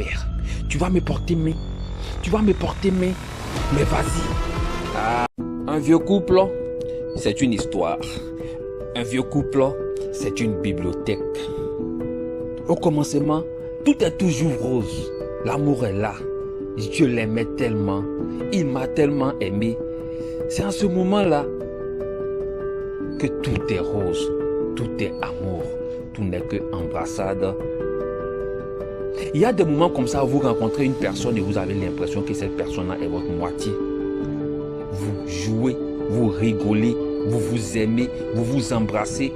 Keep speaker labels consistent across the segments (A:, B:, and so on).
A: faire? Tu vas me porter main? Tu vas me porter main? Mais vas-y. Ah, un vieux couple, c'est une histoire. Un vieux couple, c'est une bibliothèque. Au commencement, tout est toujours rose. L'amour est là. Dieu l'aimait tellement. Il m'a tellement aimé. C'est en ce moment-là que tout est rose. Tout est amour. Tout n'est que embrassade. Il y a des moments comme ça où vous rencontrez une personne et vous avez l'impression que cette personne-là est votre moitié. Vous jouez, vous rigolez, vous vous aimez, vous vous embrassez.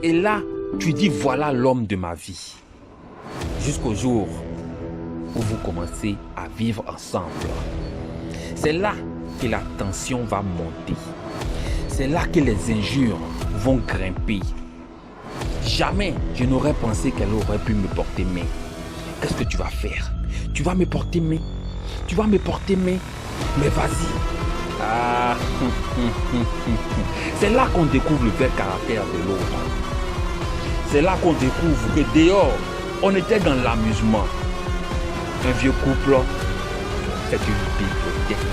A: Et là, tu dis voilà l'homme de ma vie. Jusqu'au jour où vous commencez à vivre ensemble. C'est là que la tension va monter. C'est là que les injures vont grimper. Jamais je n'aurais pensé qu'elle aurait pu me porter main. Qu'est-ce que tu vas faire? Tu vas me porter main? Tu vas me porter main? Mais vas-y. Ah. C'est là qu'on découvre le vrai caractère de l'autre. C'est là qu'on découvre que dehors, on était dans l'amusement. Un vieux couple, c'est une bibliothèque.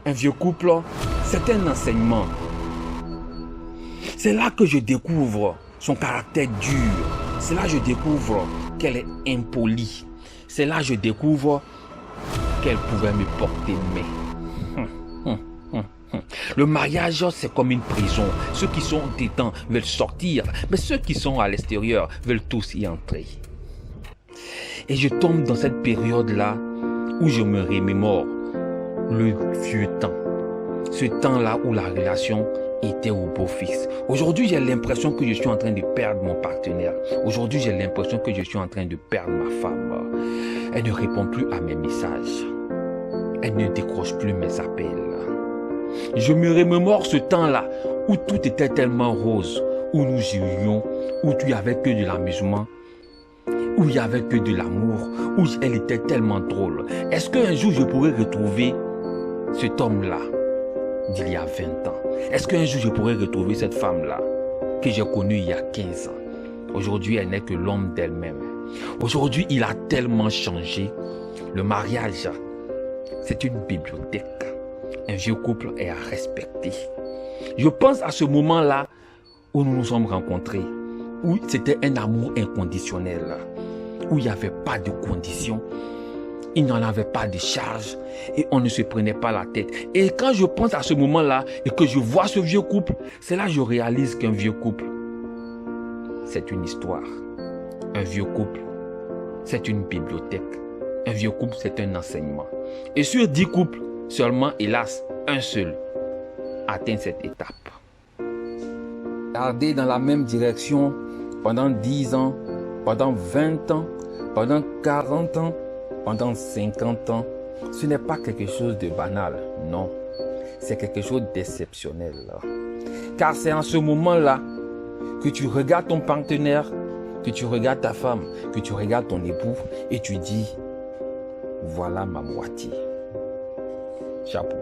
A: Un vieux couple, c'est un enseignement. C'est là que je découvre son caractère dur. C'est là que je découvre qu'elle est impolie. C'est là que je découvre qu'elle pouvait me porter main. Le mariage, c'est comme une prison. Ceux qui sont dedans veulent sortir, mais ceux qui sont à l'extérieur veulent tous y entrer. Et je tombe dans cette période-là où je me remémore le vieux temps. Ce temps-là où la relation était au beau fixe. Aujourd'hui, j'ai l'impression que je suis en train de perdre mon partenaire. Aujourd'hui, j'ai l'impression que je suis en train de perdre ma femme. Elle ne répond plus à mes messages. Elle ne décroche plus mes appels. Je me remémore ce temps-là où tout était tellement rose, où nous jouions, où tu n'avais que de l'amusement, où il n'y avait que de l'amour, où elle était tellement drôle. Est-ce qu'un jour je pourrais retrouver cet homme-là d'il y a 20 ans? Est-ce qu'un jour je pourrais retrouver cette femme-là que j'ai connue il y a 15 ans? Aujourd'hui, elle n'est que l'homme d'elle-même. Aujourd'hui, il a tellement changé. Le mariage, c'est une bibliothèque. Un vieux couple est à respecter. Je pense à ce moment-là où nous nous sommes rencontrés, où c'était un amour inconditionnel, où il n'y avait pas de conditions, il n'y en avait pas de charge et on ne se prenait pas la tête. Et quand je pense à ce moment-là et que je vois ce vieux couple, c'est là que je réalise qu'un vieux couple, c'est une histoire. Un vieux couple, c'est une bibliothèque. Un vieux couple, c'est un enseignement. Et sur 10 couples, seulement, hélas, un seul atteint cette étape. Garder dans la même direction pendant 10 ans, pendant 20 ans, pendant 40 ans, pendant 50 ans, ce n'est pas quelque chose de banal, non. C'est quelque chose d'exceptionnel. Car c'est en ce moment-là que tu regardes ton partenaire, que tu regardes ta femme, que tu regardes ton époux et tu dis, voilà ma moitié. Chapeau.